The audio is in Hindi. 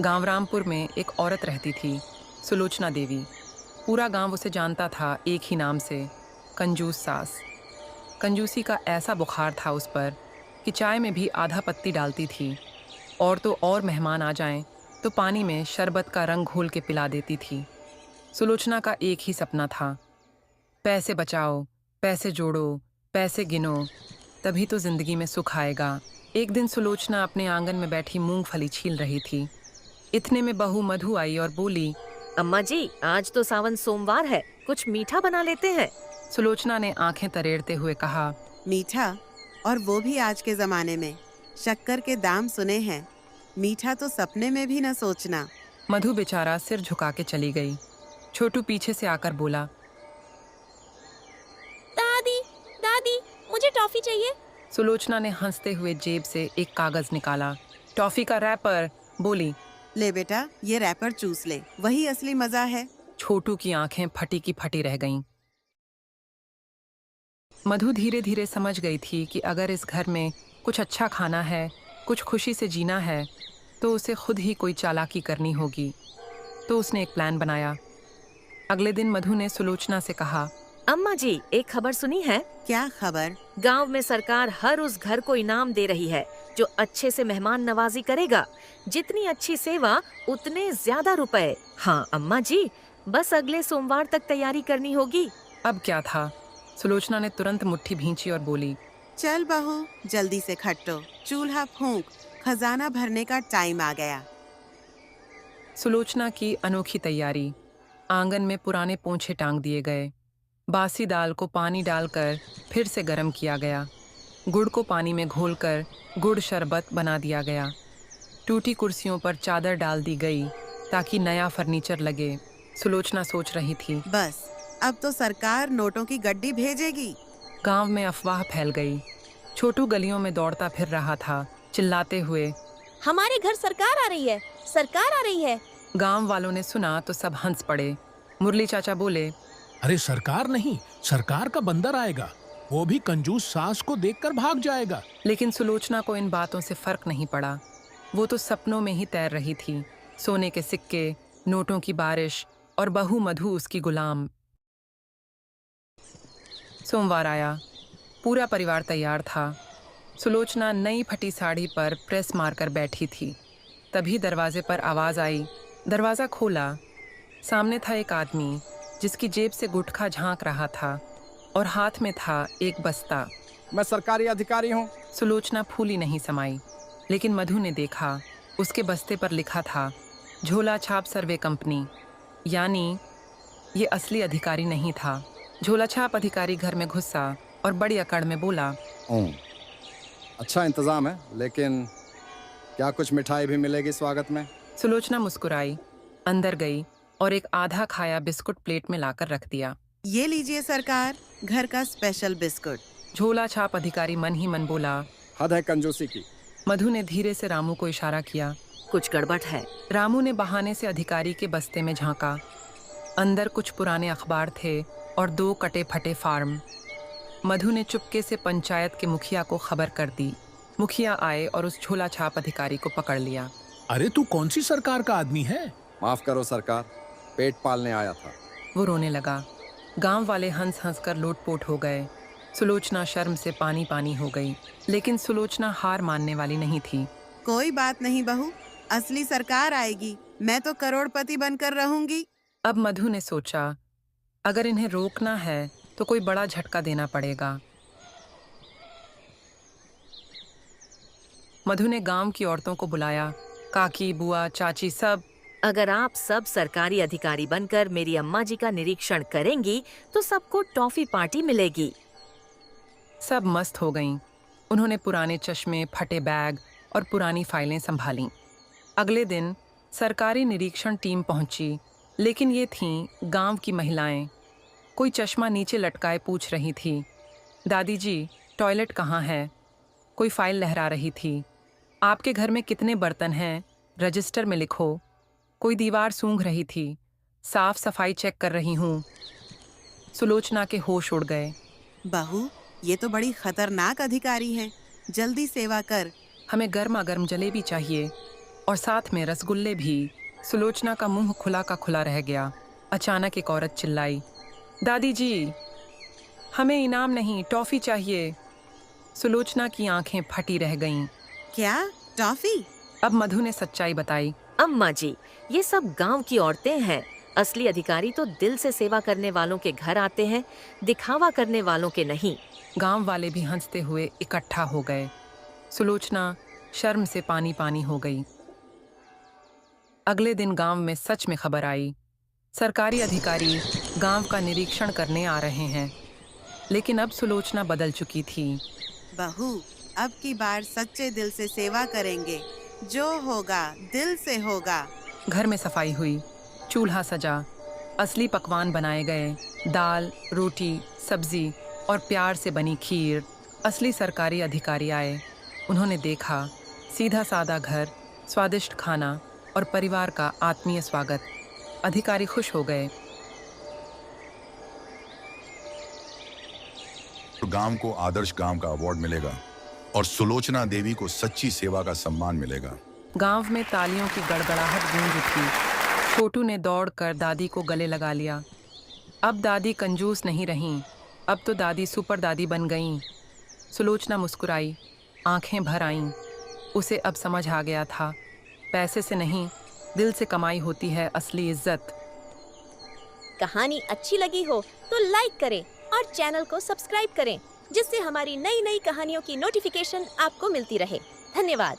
गांव रामपुर में एक औरत रहती थी, सुलोचना देवी। पूरा गांव उसे जानता था एक ही नाम से, कंजूस सास। कंजूसी का ऐसा बुखार था उस पर कि चाय में भी आधा पत्ती डालती थी, और तो और मेहमान आ जाएं तो पानी में शरबत का रंग घोल के पिला देती थी। सुलोचना का एक ही सपना था, पैसे बचाओ, पैसे जोड़ो, पैसे गिनो, तभी तो जिंदगी में सुख आएगा। एक दिन सुलोचना अपने आंगन में बैठी मूंगफली छील रही थी। इतने में बहू मधु आई और बोली, अम्मा जी, आज तो सावन सोमवार है, कुछ मीठा बना लेते हैं। सुलोचना ने आंखें तरेड़ते हुए कहा, मीठा? और वो भी आज के जमाने में? शक्कर के दाम सुने हैं, मीठा तो सपने में भी न सोचना। मधु बेचारा सिर झुका के चली गई। छोटू पीछे से आकर बोला, दादी दादी, मुझे टॉफी चाहिए। सुलोचना ने हंसते हुए जेब से एक कागज निकाला, टॉफी का रैपर। बोली, ले बेटा, ये रैपर चूस ले, वही असली मजा है। छोटू की आंखें फटी की फटी रह गईं। मधु धीरे धीरे समझ गई थी कि अगर इस घर में कुछ अच्छा खाना है, कुछ खुशी से जीना है, तो उसे खुद ही कोई चालाकी करनी होगी। तो उसने एक प्लान बनाया। अगले दिन मधु ने सुलोचना से कहा, अम्मा जी, एक खबर सुनी है? क्या खबर? गांव में सरकार हर उस घर को इनाम दे रही है जो अच्छे से मेहमान नवाजी करेगा। जितनी अच्छी सेवा उतने ज्यादा रुपए। हाँ अम्मा जी, बस अगले सोमवार तक तैयारी करनी होगी। अब क्या था? सुलोचना ने तुरंत मुट्ठी भींची और बोली, चल बहू, जल्दी से खट्टो, चूल्हा फूंक, खजाना भरने का टाइम आ गया। सुलोचना की अनोखी तैयारी। आंगन में पुराने पोंछे टांग दिए गए। बासी दाल को पानी डालकर फिर से गर्म किया गया। गुड़ को पानी में घोलकर गुड़ शरबत बना दिया गया। टूटी कुर्सियों पर चादर डाल दी गई ताकि नया फर्नीचर लगे। सुलोचना सोच रही थी, बस अब तो सरकार नोटों की गड्डी भेजेगी। गांव में अफवाह फैल गई। छोटू गलियों में दौड़ता फिर रहा था, चिल्लाते हुए, हमारे घर सरकार आ रही है, सरकार आ रही है। गांव वालों ने सुना तो सब हंस पड़े। मुरली चाचा बोले, अरे सरकार नहीं, सरकार का बंदर आएगा, वो भी कंजूस सास को देखकर भाग जाएगा। लेकिन सुलोचना को इन बातों से फर्क नहीं पड़ा। वो तो सपनों में ही तैर रही थी। सोने के सिक्के, नोटों की बारिश और बहू मधु उसकी गुलाम। सोमवार आया। पूरा परिवार तैयार था। सुलोचना नई फटी साड़ी पर प्रेस मारकर बैठी थी। तभी दरवाजे पर आवाज़ आई। दरवाज़ा खोला। सामने था एक आदमी जिसकी जेब से गुटखा झांक रहा था और हाथ में था एक बस्ता। मैं सरकारी अधिकारी हूँ। सुलोचना फूली नहीं समाई, लेकिन मधु ने देखा उसके बस्ते पर लिखा था झोला छाप सर्वे कंपनी। यानी ये असली अधिकारी नहीं था। झोला छाप अधिकारी घर में घुसा और बड़ी अकड़ में बोला, अच्छा इंतजाम है, लेकिन क्या कुछ मिठाई भी मिलेगी स्वागत में? सुलोचना मुस्कुराई, अंदर गई और एक आधा खाया बिस्कुट प्लेट में लाकर रख दिया। ये लीजिए सरकार, घर का स्पेशल बिस्कुट। झोला छाप अधिकारी मन ही मन बोला, हद है कंजूसी की। मधु ने धीरे से रामू को इशारा किया। कुछ गड़बड़ है। रामू ने बहाने से अधिकारी के बस्ते में झांका। अंदर कुछ पुराने अखबार थे और 2 कटे फटे फार्म। मधु ने चुपके से पंचायत के मुखिया को खबर कर दी। मुखिया आए और उस झोला छाप अधिकारी को पकड़ लिया। अरे तू कौन सी सरकार का आदमी है? माफ करो सरकार, पेट पालने आया था। वो रोने लगा। गांव वाले हंस हंस कर लोटपोट हो गए। सुलोचना शर्म से पानी पानी हो गई, लेकिन सुलोचना हार मानने वाली नहीं थी। कोई बात नहीं बहू, असली सरकार आएगी, मैं तो करोड़पति बनकर रहूंगी। अब मधु ने सोचा, अगर इन्हें रोकना है तो कोई बड़ा झटका देना पड़ेगा। मधु ने गांव की औरतों को बुलाया। काकी, बुआ, चाची सब। अगर आप सब सरकारी अधिकारी बनकर मेरी अम्मा जी का निरीक्षण करेंगी तो सबको टॉफी पार्टी मिलेगी। सब मस्त हो गईं। उन्होंने पुराने चश्मे, फटे बैग और पुरानी फाइलें संभालीं। अगले दिन सरकारी निरीक्षण टीम पहुंची, लेकिन ये थीं गांव की महिलाएं। कोई चश्मा नीचे लटकाए पूछ रही थी, दादी जी टॉयलेट कहाँ है? कोई फाइल लहरा रही थी, आपके घर में कितने बर्तन हैं, रजिस्टर में लिखो। कोई दीवार सूंघ रही थी, साफ सफाई चेक कर रही हूँ। सुलोचना के होश उड़ गए। बहू, ये तो बड़ी खतरनाक अधिकारी हैं, जल्दी सेवा कर। हमें गर्मा गर्म जलेबी चाहिए और साथ में रसगुल्ले भी। सुलोचना का मुंह खुला का खुला रह गया। अचानक एक औरत चिल्लाई, दादी जी, हमें इनाम नहीं, टॉफी चाहिए। सुलोचना की आंखें फटी रह गईं। क्या टॉफी? अब मधु ने सच्चाई बताई। अम्मा जी, ये सब गांव की औरतें हैं। असली अधिकारी तो दिल से सेवा करने वालों के घर आते हैं, दिखावा करने वालों के नहीं। गांव वाले भी हंसते हुए इकट्ठा हो गए। सुलोचना शर्म से पानी पानी हो गई। अगले दिन गांव में सच में खबर आई। सरकारी अधिकारी गांव का निरीक्षण करने आ रहे हैं। लेकिन अब सुलोचना बदल चुकी थी। बहू, अब की बार सच्चे दिल से सेवा करेंगे। जो होगा दिल से होगा। घर में सफाई हुई, चूल्हा सजा, असली पकवान बनाए गए, दाल, रोटी, सब्जी और प्यार से बनी खीर। असली सरकारी अधिकारी आए। उन्होंने देखा सीधा सादा घर, स्वादिष्ट खाना और परिवार का आत्मीय स्वागत। अधिकारी खुश हो गए। गांव को आदर्श गांव का अवार्ड मिलेगा और सुलोचना देवी को सच्ची सेवा का सम्मान मिलेगा। गांव में तालियों की गड़गड़ाहट गूंज उठी। छोटू ने दौड़कर दादी को गले लगा लिया। अब दादी कंजूस नहीं रहीं, अब तो दादी सुपर दादी बन गईं। सुलोचना मुस्कुराई, आंखें भर आईं। उसे अब समझ आ गया था, पैसे से नहीं, दिल से कमाई होती है असली इज्जत। कहानी अच्छी लगी हो तो लाइक करें और चैनल को सब्सक्राइब करें, जिससे हमारी नई नई कहानियों की नोटिफिकेशन आपको मिलती रहे। धन्यवाद।